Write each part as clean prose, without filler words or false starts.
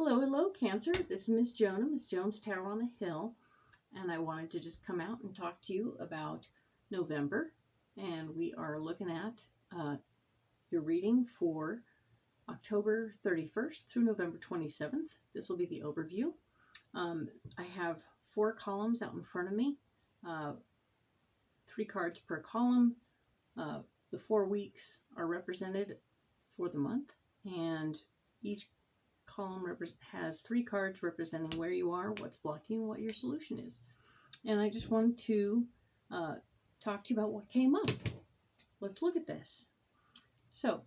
Hello, hello, Cancer. This is Miss Jonah, Miss Jones Tarot on the Hill, and I wanted to just come out and talk to you about November. And we are looking at your reading for October 31st through November 27th. This will be the overview. I have 4 columns out in front of me, 3 cards per column. The 4 weeks are represented for the month, and each column has 3 cards representing where you are, what's blocking, what your solution is. And I just wanted to talk to you about what came up. Let's look at this. So,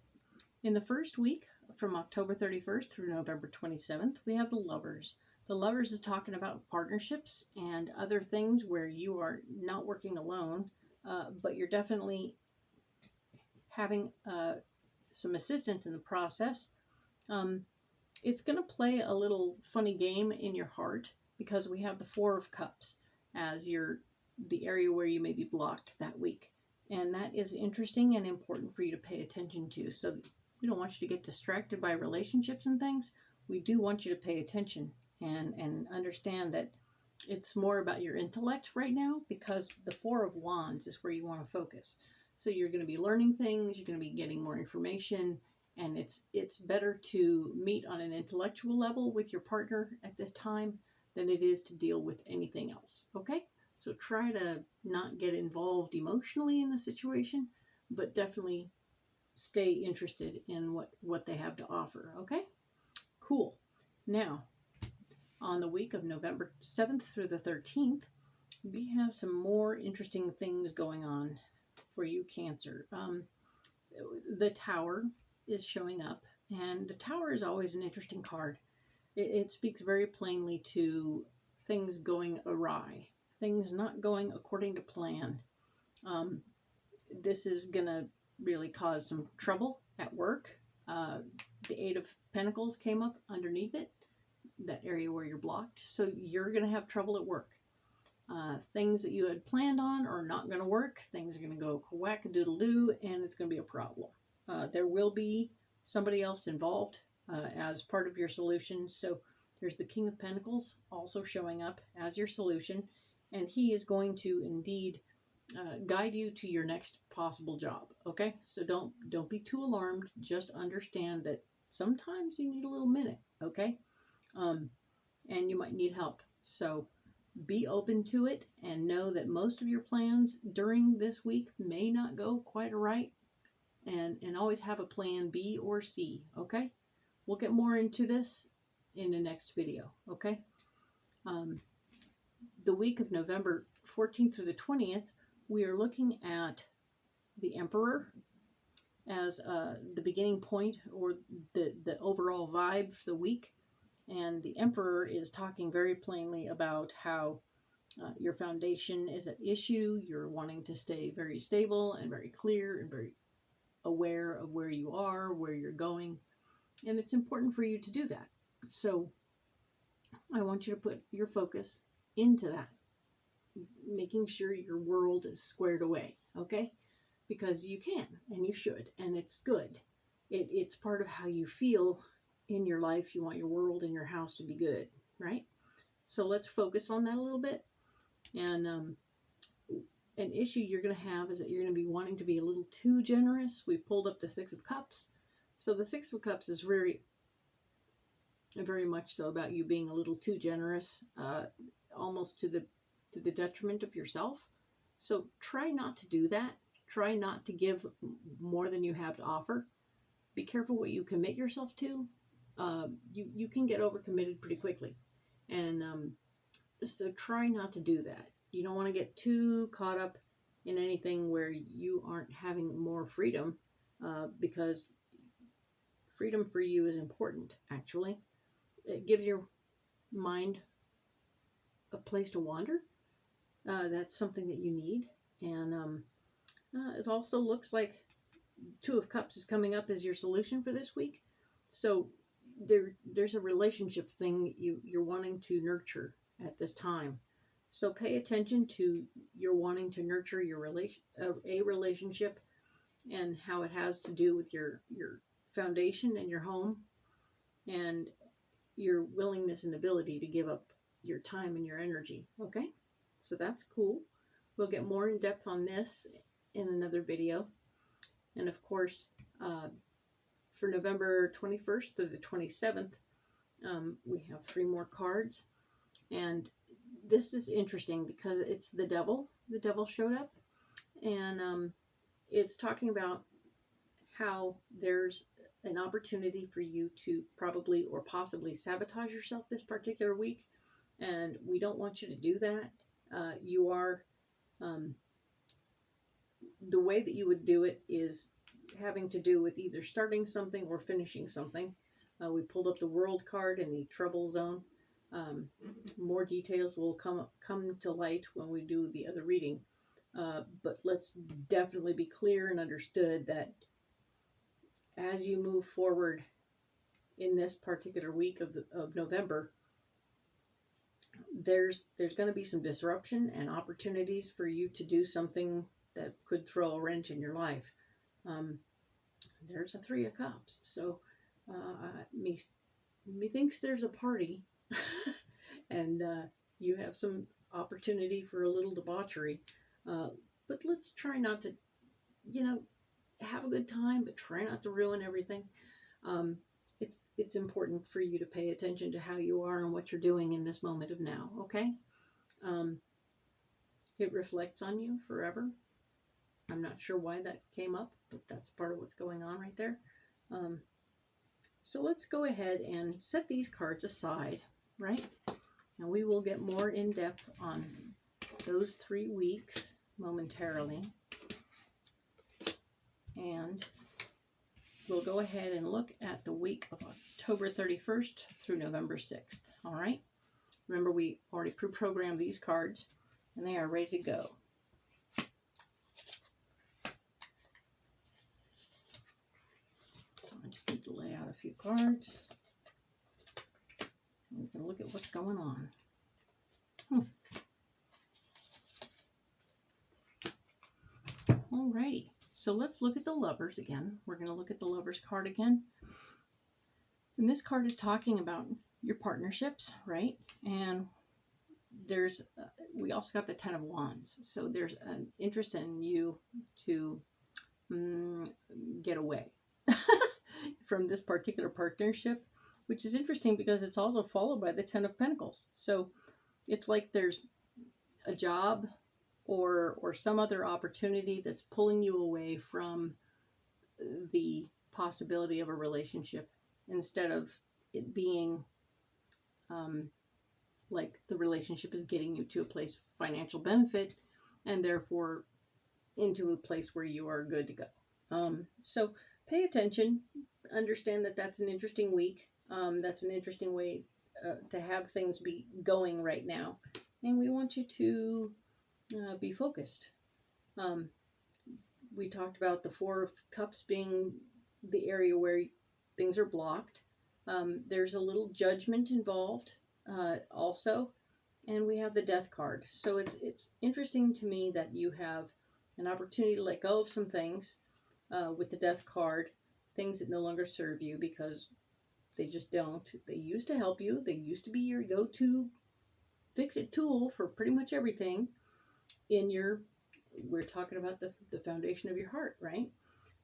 in the first week, from October 31st through November 27th, we have the Lovers. The Lovers is talking about partnerships and other things where you are not working alone, but you're definitely having some assistance in the process. It's going to play a little funny game in your heart because we have the 4 of Cups as the area where you may be blocked that week. And that is interesting and important for you to pay attention to. So we don't want you to get distracted by relationships and things. We do want you to pay attention and understand that it's more about your intellect right now, because the 4 of Wands is where you want to focus. So you're going to be learning things, you're going to be getting more information, and it's better to meet on an intellectual level with your partner at this time than it is to deal with anything else, okay? So try to not get involved emotionally in the situation, but definitely stay interested in what they have to offer, okay? Cool. Now, on the week of November 7th through the 13th, we have some more interesting things going on for you, Cancer. The Tower is showing up, and the Tower is always an interesting card. It speaks very plainly to things going awry, things not going according to plan. This is gonna really cause some trouble at work. The 8 of Pentacles came up underneath it, that area where you're blocked, so you're gonna have trouble at work. Things that you had planned on are not going to work. Things are going to go whack-a-doodle-doo, and it's going to be a problem. There will be somebody else involved as part of your solution. So there's the King of Pentacles also showing up as your solution, and he is going to indeed guide you to your next possible job. Okay, so don't be too alarmed. Just understand that sometimes you need a little minute. Okay, and you might need help. So be open to it and know that most of your plans during this week may not go quite right, and always have a plan B or C, okay? We'll get more into this in the next video, okay? The week of November 14th through the 20th, we are looking at the Emperor as the beginning point, or the overall vibe for the week. And the Emperor is talking very plainly about how your foundation is at issue. You're wanting to stay very stable and very clear and very aware of where you are, where you're going. And it's important for you to do that. So I want you to put your focus into that, making sure your world is squared away, okay? Because you can and you should, and it's good. It's part of how you feel in your life. You want your world and your house to be good, right? So let's focus on that a little bit. And an issue you're going to have is that you're going to be wanting to be a little too generous. We pulled up the 6 of Cups. So the 6 of Cups is very much so about you being a little too generous, almost to the detriment of yourself. So try not to do that. Try not to give more than you have to offer. Be careful what you commit yourself to. You can get overcommitted pretty quickly. And so try not to do that. You don't want to get too caught up in anything where you aren't having more freedom, because freedom for you is important, actually. It gives your mind a place to wander. That's something that you need. And it also looks like 2 of Cups is coming up as your solution for this week. So there's a relationship thing you're wanting to nurture at this time. So pay attention to your wanting to nurture your relationship and how it has to do with your foundation and your home. And your willingness and ability to give up your time and your energy. Okay, so that's cool. We'll get more in depth on this in another video. And of course, for November 21st through the 27th, we have 3 more cards. And this is interesting because it's the devil. The devil showed up. And it's talking about how there's an opportunity for you to probably or possibly sabotage yourself this particular week. And we don't want you to do that. You are, the way that you would do it is having to do with either starting something or finishing something. We pulled up the World card in the Trouble Zone. More details will come to light when we do the other reading. But let's definitely be clear and understood that as you move forward in this particular week of November, there's going to be some disruption and opportunities for you to do something that could throw a wrench in your life. There's a 3 of Cups, so methinks there's a party, and you have some opportunity for a little debauchery. But let's try not to, have a good time, but try not to ruin everything. It's important for you to pay attention to how you are and what you're doing in this moment of now, okay? It reflects on you forever. I'm not sure why that came up, but that's part of what's going on right there. So let's go ahead and set these cards aside, right? And we will get more in depth on those 3 weeks momentarily. And we'll go ahead and look at the week of October 31st through November 6th. All right. Remember, we already pre-programmed these cards and they are ready to go. So I just need to lay out a few cards. And we can look at what's going on. Alrighty. So let's look at the Lovers again. We're going to look at the Lovers card again. And this card is talking about your partnerships, right? And there's, we also got the 10 of Wands. So there's an interest in you to get away from this particular partnership, which is interesting because it's also followed by the 10 of Pentacles. So it's like there's a job or some other opportunity that's pulling you away from the possibility of a relationship, instead of it being like the relationship is getting you to a place of financial benefit and therefore into a place where you are good to go. So pay attention, understand that that's an interesting week. That's an interesting way to have things be going right now. And we want you to be focused. We talked about the 4 of Cups being the area where things are blocked. There's a little judgment involved also, and we have the Death card. So it's interesting to me that you have an opportunity to let go of some things with the Death card, things that no longer serve you because they just don't. They used to help you. They used to be your go-to fix-it tool for pretty much everything in your, we're talking about the foundation of your heart, right?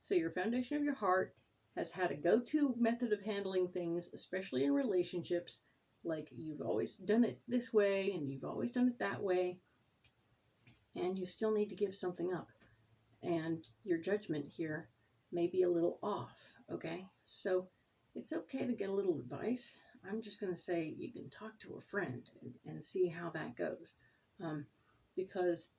So your foundation of your heart has had a go-to method of handling things, especially in relationships, like you've always done it this way and you've always done it that way, and you still need to give something up. And your judgment here may be a little off, okay? So it's okay to get a little advice. I'm just going to say you can talk to a friend and see how that goes. Because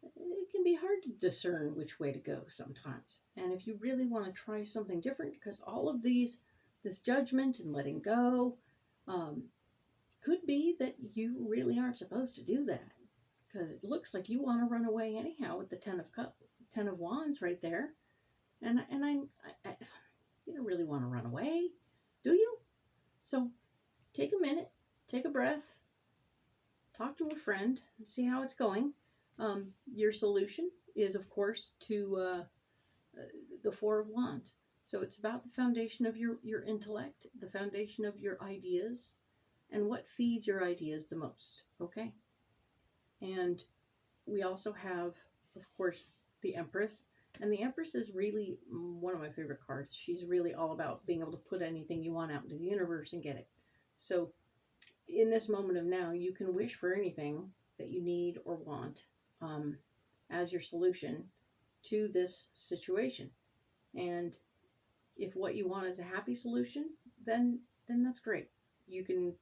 it can be hard to discern which way to go sometimes. And if you really want to try something different, because all of this judgment and letting go, could be that you really aren't supposed to do that. Because it looks like you want to run away anyhow with the 10 of Wands right there. And I you don't really want to run away, do you? So take a minute, take a breath, talk to a friend, and see how it's going. Your solution is, of course, to the 4 of Wands. So it's about the foundation of your intellect, the foundation of your ideas, and what feeds your ideas the most. Okay. And we also have, of course, the Empress. And the Empress is really one of my favorite cards. She's really all about being able to put anything you want out into the universe and get it. So in this moment of now, you can wish for anything that you need or want as your solution to this situation. And if what you want is a happy solution, then that's great. You can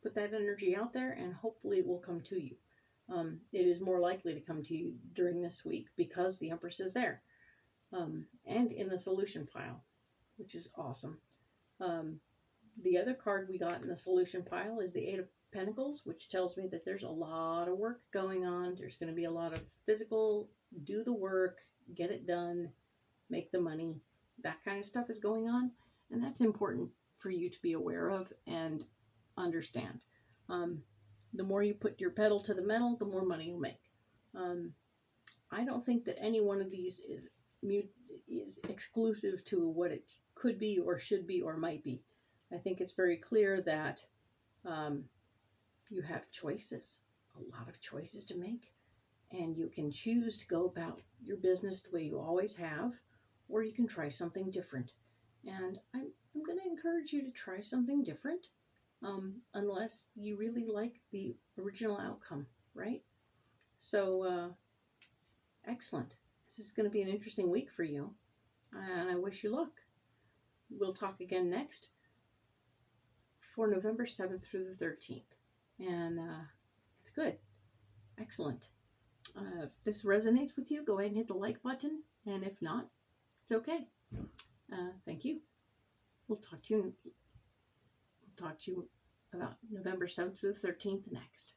put that energy out there and hopefully it will come to you. It is more likely to come to you during this week because the Empress is there. And in the solution pile, which is awesome. The other card we got in the solution pile is the Eight of Pentacles, which tells me that there's a lot of work going on. There's going to be a lot of physical, do the work, get it done, make the money. That kind of stuff is going on. And that's important for you to be aware of and understand. The more you put your pedal to the metal, the more money you'll make. I don't think that any one of these is exclusive to what it could be or should be or might be. I think it's very clear that you have choices, a lot of choices to make, and you can choose to go about your business the way you always have, or you can try something different. And I'm going to encourage you to try something different, unless you really like the original outcome, right? So, excellent. This is going to be an interesting week for you, and I wish you luck. We'll talk again next for November 7th through the 13th. And it's good. Excellent. If this resonates with you, go ahead and hit the like button. And if not, it's okay. Thank you. We'll talk to you about November 7th through the 13th next.